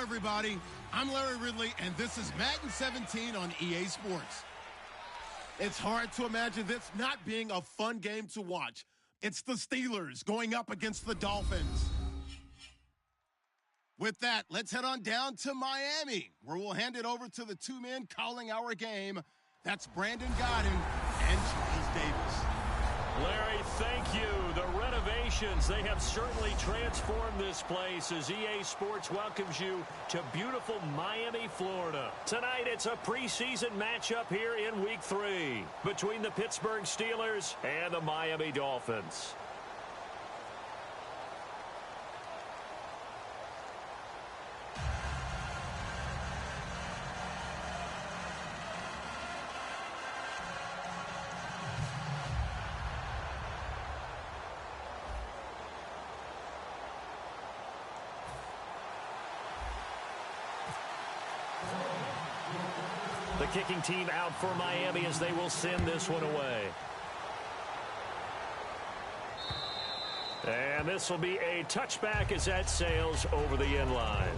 everybody. I'm Larry Ridley, and this is Madden 17 on EA Sports. It's hard to imagine this not being a fun game to watch. It's the Steelers going up against the Dolphins. With that, let's head on down to Miami, where we'll hand it over to the two men calling our game. That's Brandon Godden and Charles Davis. Larry, thank you. The renovations, they have certainly transformed this place as EA Sports welcomes you to beautiful Miami, Florida. Tonight, it's a preseason matchup here in Week 3 between the Pittsburgh Steelers and the Miami Dolphins. The kicking team out for Miami as they will send this one away. And this will be a touchback as that sails over the end line.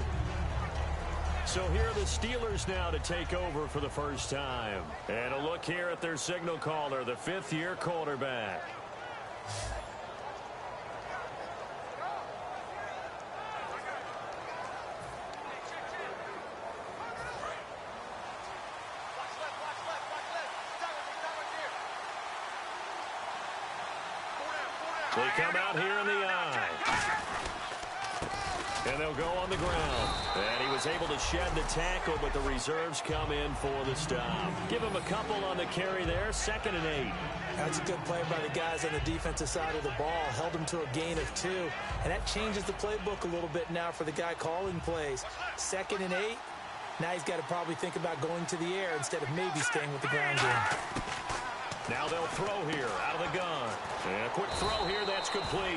So here are the Steelers now to take over for the first time. And a look here at their signal caller, the fifth-year quarterback. They come out here in the eye. And they'll go on the ground. And he was able to shed the tackle, but the reserves come in for the stop. Give him a couple on the carry there, 2nd and 8. That's a good play by the guys on the defensive side of the ball. Held him to a gain of 2. And that changes the playbook a little bit now for the guy calling plays. 2nd and 8. Now he's got to probably think about going to the air instead of maybe staying with the ground game. Now they'll throw here out of the gun. And a quick throw here, that's complete.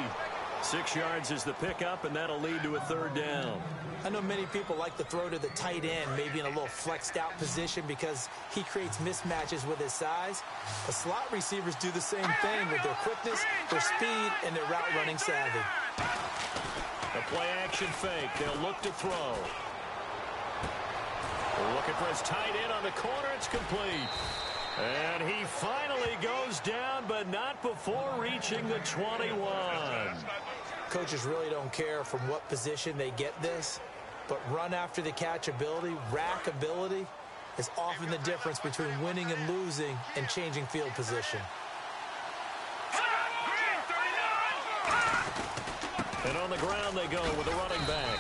6 yards is the pickup, and that'll lead to a 3rd down. I know many people like to throw to the tight end, maybe in a little flexed out position because he creates mismatches with his size. The slot receivers do the same thing with their quickness, their speed, and their route running savvy. The play action fake. They'll look to throw. Looking for his tight end on the corner. It's complete. And he finally goes down, but not before reaching the 21. Coaches really don't care from what position they get this, but run after the catch ability, rack ability, is often the difference between winning and losing and changing field position. And on the ground they go with a running back.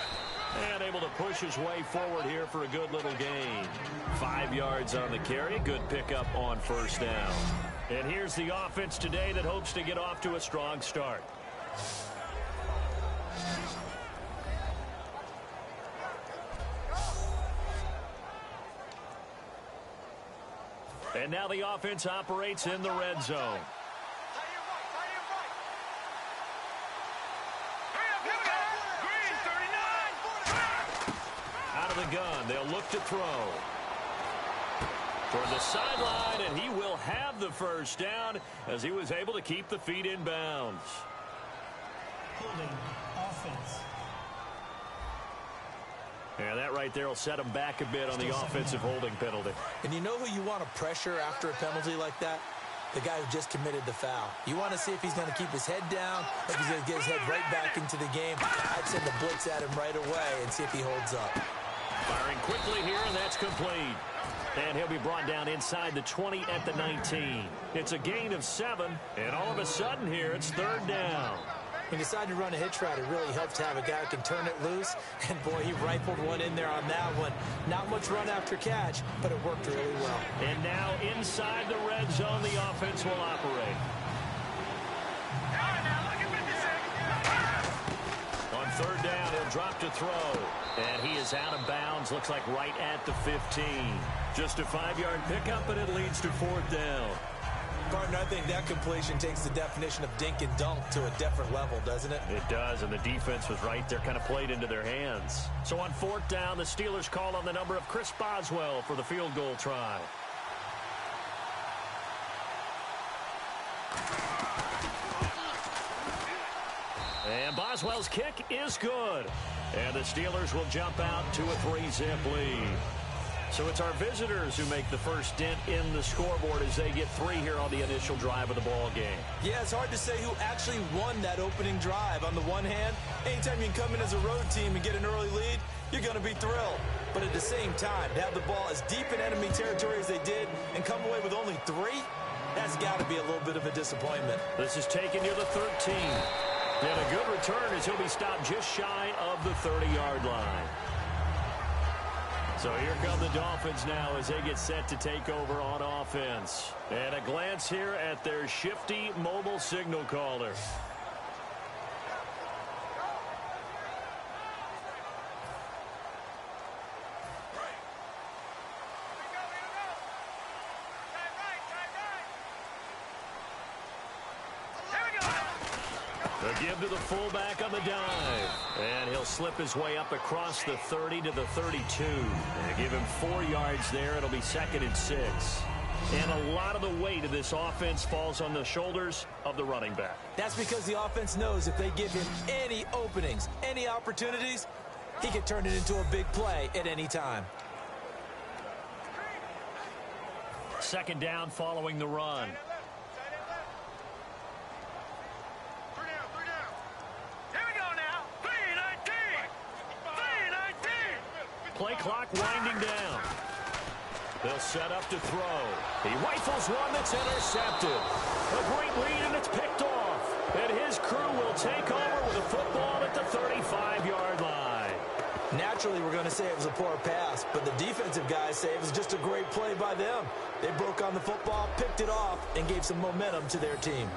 And able to push his way forward here for a good little gain. 5 yards on the carry. Good pickup on 1st down. And here's the offense today that hopes to get off to a strong start. And now the offense operates in the red zone. The gun. They'll look to throw. Toward the sideline, and he will have the 1st down as he was able to keep the feet in bounds. Holding offense. And that right there will set him back a bit on the offensive holding penalty. And you know who you want to pressure after a penalty like that? The guy who just committed the foul. You want to see if he's going to keep his head down, if he's going to get his head right back into the game. I'd send the blitz at him right away and see if he holds up. Firing quickly here, and that's complete. And he'll be brought down inside the 20 at the 19. It's a gain of 7, and all of a sudden here, it's 3rd down. When you decide to run a hitch route, it really helps to have a guy who can turn it loose. And, boy, he rifled one in there on that one. Not much run after catch, but it worked really well. And now inside the red zone, the offense will operate. On 3rd down, he'll drop to throw. And he is out of bounds, looks like right at the 15. Just a 5-yard pickup, and it leads to 4th down. Partner, I think that completion takes the definition of dink and dunk to a different level, doesn't it? It does, and the defense was right there, kind of played into their hands. So on 4th down, the Steelers call on the number of Chris Boswell for the field goal try. And Boswell's kick is good. And the Steelers will jump out to a 3-zip lead. So it's our visitors who make the first dent in the scoreboard as they get 3 here on the initial drive of the ball game. Yeah, it's hard to say who actually won that opening drive. On the one hand, anytime you can come in as a road team and get an early lead, you're going to be thrilled. But at the same time, to have the ball as deep in enemy territory as they did and come away with only 3, that's got to be a little bit of a disappointment. This is taken near the 13. And a good return as he'll be stopped just shy of the 30-yard line. So here come the Dolphins now as they get set to take over on offense. And a glance here at their shifty mobile signal caller. The give to the fullback on the dive. And he'll slip his way up across the 30 to the 32. And give him 4 yards there. It'll be 2nd and 6. And a lot of the weight of this offense falls on the shoulders of the running back. That's because the offense knows if they give him any openings, any opportunities, he can turn it into a big play at any time. 2nd down following the run. Play clock winding down. They'll set up to throw. He rifles one that's intercepted. A great lead, and it's picked off. And his crew will take over with a football at the 35-yard line. Naturally, we're going to say it was a poor pass, but the defensive guys say it was just a great play by them. They broke on the football, picked it off, and gave some momentum to their team.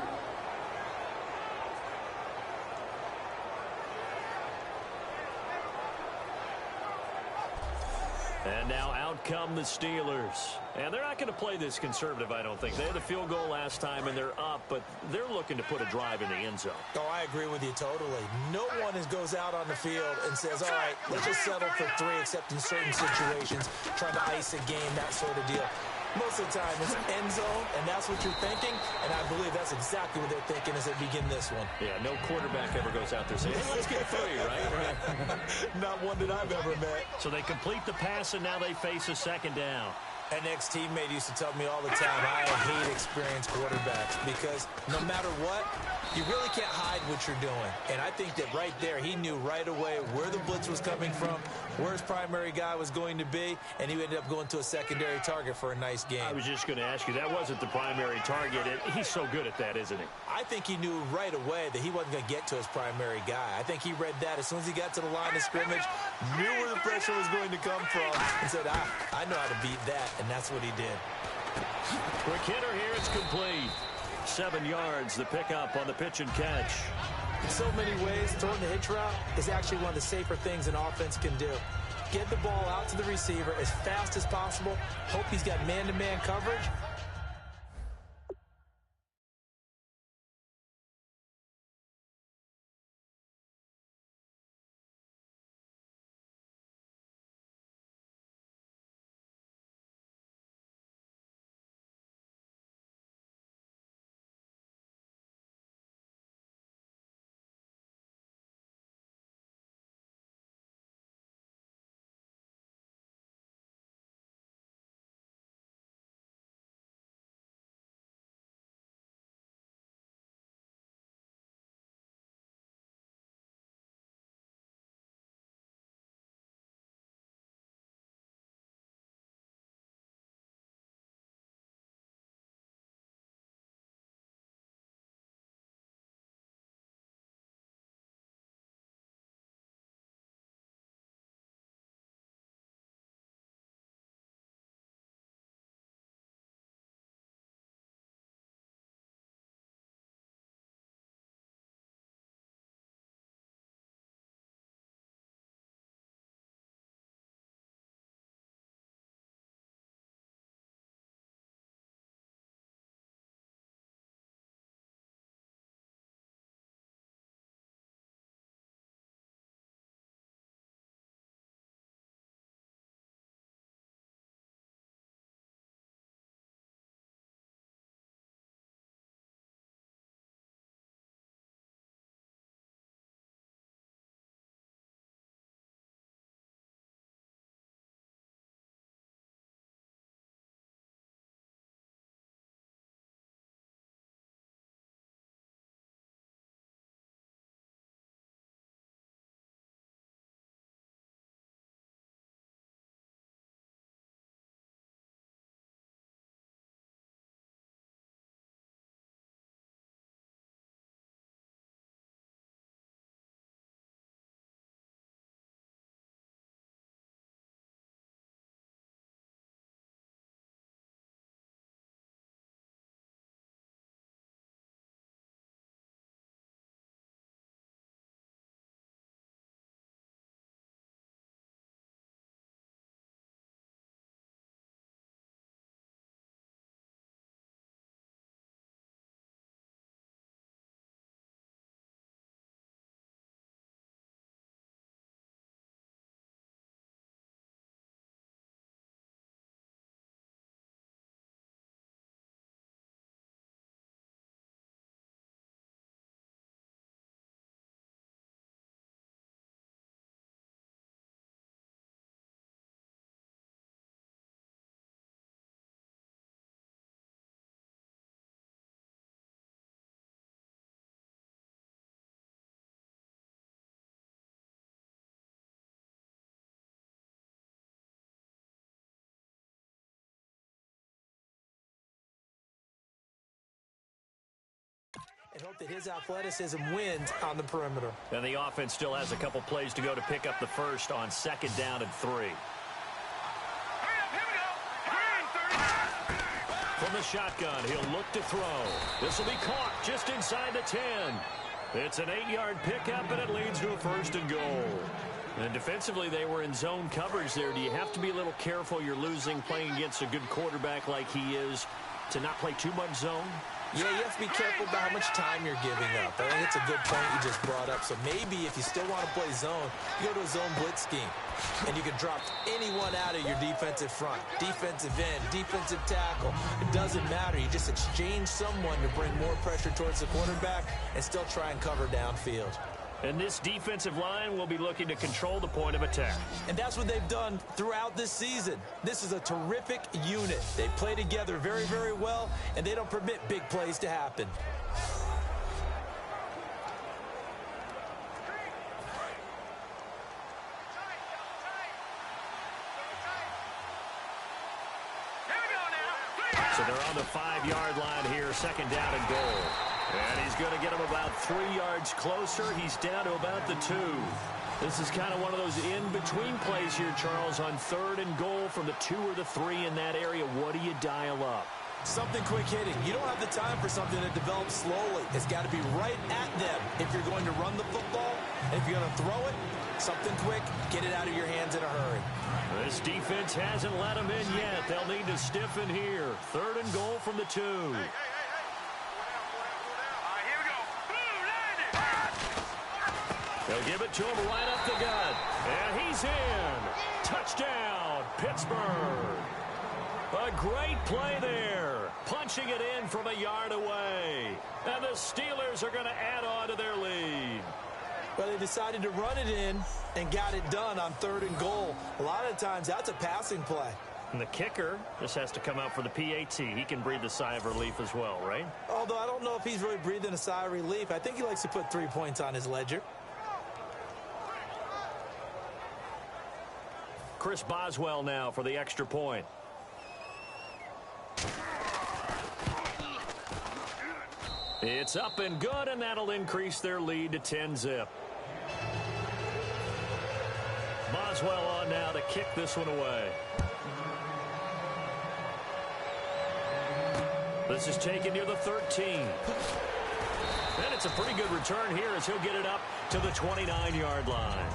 And now out come the Steelers. And they're not going to play this conservative, I don't think. They had a field goal last time, and they're up, but they're looking to put a drive in the end zone. Oh, I agree with you totally. No one goes out on the field and says, all right, let's just settle for 3, except in certain situations, trying to ice a game, that sort of deal. Most of the time, it's end zone, and that's what you're thinking, and I believe that's exactly what they're thinking as they begin this one. Yeah, no quarterback ever goes out there saying, hey, let's get 3, right? Not one that I've ever met. So they complete the pass, and now they face a 2nd down. An ex-teammate used to tell me all the time, I hate experienced quarterbacks because no matter what, you really can't hide what you're doing. And I think that right there, he knew right away where the blitz was coming from, where his primary guy was going to be, and he ended up going to a secondary target for a nice game. I was just going to ask you, that wasn't the primary target. He's so good at that, isn't he? I think he knew right away that he wasn't going to get to his primary guy. I think he read that as soon as he got to the line of scrimmage, knew where the pressure was going to come from, and said, I know how to beat that. And that's what he did. Quick hitter here. It's complete. 7 yards, the pickup on the pitch and catch. In so many ways, throwing the hitch route is actually one of the safer things an offense can do. Get the ball out to the receiver as fast as possible. Hope he's got man-to-man coverage. and hope that his athleticism wins on the perimeter. And the offense still has a couple plays to go to pick up the first on 2nd down and 3. From the shotgun, he'll look to throw. This will be caught just inside the 10. It's an 8-yard pickup, and it leads to a 1st and goal. And defensively, they were in zone coverage there. Do you have to be a little careful? You're losing playing against a good quarterback like he is to not play too much zone? Yeah, you have to be careful about how much time you're giving up. I think it's a good point you just brought up. So maybe if you still want to play zone, you go to a zone blitz scheme. And you can drop anyone out of your defensive front. Defensive end, defensive tackle. It doesn't matter. You just exchange someone to bring more pressure towards the quarterback and still try and cover downfield. And this defensive line will be looking to control the point of attack. And that's what they've done throughout this season. This is a terrific unit. They play together very, very well, and they don't permit big plays to happen. So they're on the 5-yard line here, 2nd down and goal. And he's going to get him about 3 yards closer. He's down to about the 2. This is kind of one of those in-between plays here, Charles, on 3rd and goal from the 2 or the 3 in that area. What do you dial up? Something quick hitting. You don't have the time for something that develops slowly. It's got to be right at them if you're going to run the football. And if you're going to throw it, something quick, get it out of your hands in a hurry. This defense hasn't let them in yet. They'll need to stiffen here. 3rd and goal from the 2. They'll give it to him right up the gut. And he's in. Touchdown, Pittsburgh. A great play there. Punching it in from a yard away. And the Steelers are going to add on to their lead. Well, they decided to run it in and got it done on 3rd and goal. A lot of times, that's a passing play. And the kicker just has to come out for the PAT. He can breathe a sigh of relief as well, right? Although I don't know if he's really breathing a sigh of relief. I think he likes to put 3 points on his ledger. Chris Boswell now for the extra point. It's up and good, and that'll increase their lead to 10-zip. Boswell on now to kick this one away. This is taken near the 13. And it's a pretty good return here as he'll get it up to the 29-yard line.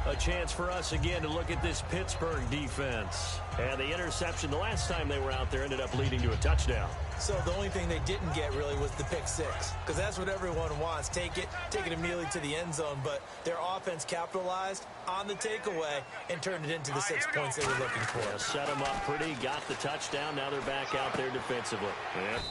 A chance for us again to look at this Pittsburgh defense. And the interception the last time they were out there ended up leading to a touchdown. So the only thing they didn't get really was the pick 6. Because that's what everyone wants. Take it immediately to the end zone. But their offense capitalized on the takeaway and turned it into the 6 points they were looking for. Yeah, set them up pretty, got the touchdown. Now they're back out there defensively. Yep.